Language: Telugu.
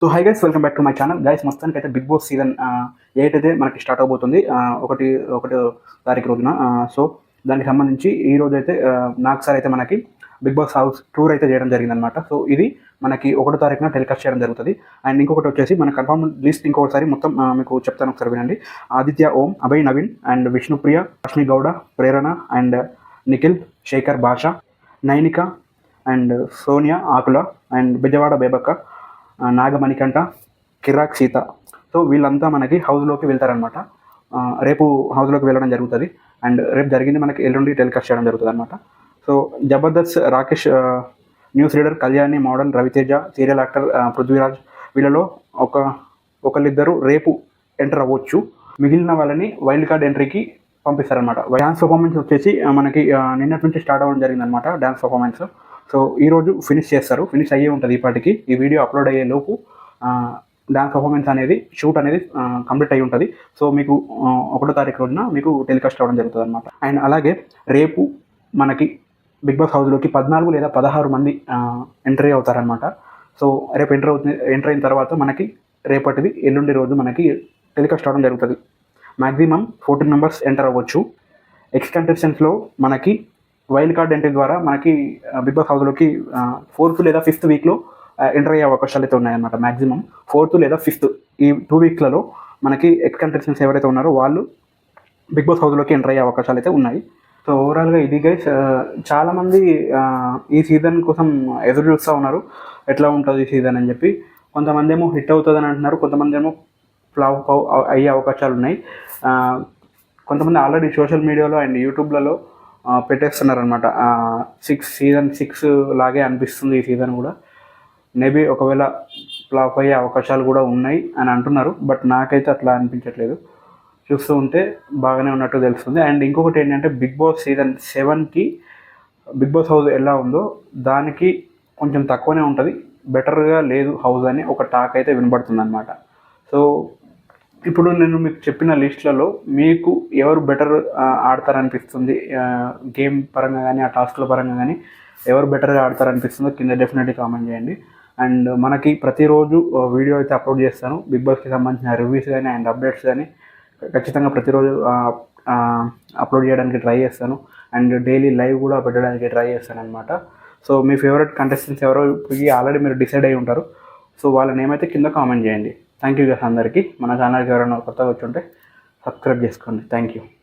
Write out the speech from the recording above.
So hi guys, welcome back to my channel. Guys, మొత్తానికి అయితే బిగ్ బాస్ సీజన్ 8 అయితే మనకి స్టార్ట్ అవబోతుంది ఒకటో తారీఖు రోజున. సో దానికి సంబంధించి ఈ రోజు అయితే నాకు సార్ అయితే మనకి బిగ్ బాస్ హౌస్ టూర్ అయితే చేయడం జరిగిందనమాట. సో ఇది మనకి 1వ తారీఖున టెలికాస్ట్ చేయడం జరుగుతుంది. అండ్ ఇంకొకటి వచ్చేసి మన కన్ఫర్మ్ లిస్ట్ ఇంకొకసారి మొత్తం మీకు చెప్తాను, ఒకసారి వినండి. Aditya Om, Abhay Naveen and Vishnupriya, Rashmi Gowda, Prerana and Nikhil, Shekhar Basha, Nainika and Sonia Akula and Bezawada Bebakka, Nagamanikanta, Kiraak Seetha. So వీళ్ళంతా మనకి హౌస్లోకి వెళ్తారనమాట. రేపు హౌస్లోకి వెళ్ళడం జరుగుతుంది. అండ్ రేపు జరిగింది మనకి ఎల్లుండి టెలికాస్ట్ చేయడం జరుగుతుంది అనమాట. So Jabardasth Rakesh, news reader Kalyani, model Raviteja, serial actor Prithviraj, వీళ్ళలో ఒకళ్ళిద్దరు రేపు ఎంటర్ అవ్వచ్చు. మిగిలిన వాళ్ళని వైల్డ్ కార్డ్ ఎంట్రీకి పంపిస్తారనమాట. డ్యాన్స్ పర్ఫార్మెన్స్ వచ్చేసి మనకి నిన్నటి నుంచి స్టార్ట్ అవ్వడం జరిగిందనమాట, డ్యాన్స్ పర్ఫార్మెన్స్. సో ఈరోజు ఫినిష్ చేస్తారు, ఫినిష్ అయ్యే ఉంటుంది ఇప్పటికి. ఈ వీడియో అప్లోడ్ అయ్యే లోపు డ్యాన్స్ పర్ఫార్మెన్స్ అనేది, షూట్ అనేది కంప్లీట్ అయ్యి ఉంటుంది. సో మీకు 1వ తారీఖు రోజున మీకు టెలికాస్ట్ అవ్వడం జరుగుతుంది అనమాట. అండ్ అలాగే రేపు మనకి బిగ్ బాస్ హౌస్లోకి 14 లేదా 16 మంది ఎంట్రీ అవుతారనమాట. సో రేపు ఎంటర్ అయిన తర్వాత మనకి రేపటిది ఎల్లుండి రోజు మనకి టెలికాస్ట్ అవ్వడం జరుగుతుంది. మ్యాక్సిమం 14 మెంబర్స్ ఎంటర్ అవ్వచ్చు. ఎక్స్ కంటెస్టెంట్స్లో మనకి వైల్డ్ కార్డ్ ఎంట్రీ ద్వారా మనకి బిగ్ బాస్ హౌస్లోకి 4th లేదా 5th వీక్లో ఎంటర్ అయ్యే అవకాశాలు అయితే ఉన్నాయన్నమాట. మ్యాక్సిమం 4th లేదా 5th ఈ 2 వీక్లలో మనకి ఎక్స్ కంటెస్టెంట్స్ ఎవరైతే ఉన్నారో వాళ్ళు బిగ్ బాస్ హౌస్లోకి ఎంటర్ అయ్యే అవకాశాలు అయితే ఉన్నాయి. సో ఓవరాల్గా ఇది గైస్, చాలామంది ఈ సీజన్ కోసం ఎదురు చూస్తూ ఉన్నారు, ఎట్లా ఉంటుంది ఈ సీజన్ అని చెప్పి. కొంతమంది ఏమో హిట్ అవుతుందని అంటున్నారు, కొంతమంది ఏమో ఫ్లాప్ అయ్యే అవకాశాలు ఉన్నాయి. కొంతమంది ఆల్రెడీ సోషల్ మీడియాలో అండ్ యూట్యూబ్లలో పెట్టేస్తున్నారనమాట. సీజన్ 6 లాగే అనిపిస్తుంది ఈ సీజన్ కూడా. మేబీ ఒకవేళ ఫ్లాప్ అయ్యే అవకాశాలు కూడా ఉన్నాయి అని అంటున్నారు, బట్ నాకైతే అట్లా అనిపించట్లేదు. చూస్తూ ఉంటే బాగానే ఉన్నట్టు తెలుస్తుంది. అండ్ ఇంకొకటి ఏంటంటే, బిగ్ బాస్ సీజన్ 7కి బిగ్ బాస్ హౌస్ ఎలా ఉందో దానికి కొంచెం తక్కువనే ఉంటుంది, బెటర్గా లేదు హౌస్ అని ఒక టాక్ అయితే వినబడుతుంది అనమాట. సో ఇప్పుడు నేను మీకు చెప్పిన లిస్టులలో మీకు ఎవరు బెటర్ ఆడతారనిపిస్తుంది, గేమ్ పరంగా కానీ ఆ టాస్క్ల పరంగా కానీ ఎవరు బెటర్గా ఆడతారనిపిస్తుందో కింద డెఫినెట్లీ కామెంట్ చేయండి. అండ్ మనకి ప్రతిరోజు వీడియో అయితే అప్లోడ్ చేస్తాను, బిగ్ బాస్కి సంబంధించిన రివ్యూస్ కానీ అండ్ అప్డేట్స్ కానీ ఖచ్చితంగా ప్రతిరోజు అప్లోడ్ చేయడానికి ట్రై చేస్తాను. అండ్ డైలీ లైవ్ కూడా పెట్టడానికి ట్రై చేస్తాను అనమాట. సో మీ ఫేవరెట్ కంటెస్టెంట్స్ ఎవరో ఇప్పటికీ ఆల్రెడీ మీరు డిసైడ్ అయి ఉంటారు. సో వాళ్ళ నేమ్ అయితే కింద కామెంట్ చేయండి. థ్యాంక్ యూ గైస్ అందరికీ. మన ఛానల్కి ఎవరైనా కొత్తగా వచ్చి ఉంటే సబ్స్క్రైబ్ చేసుకోండి. Thank you.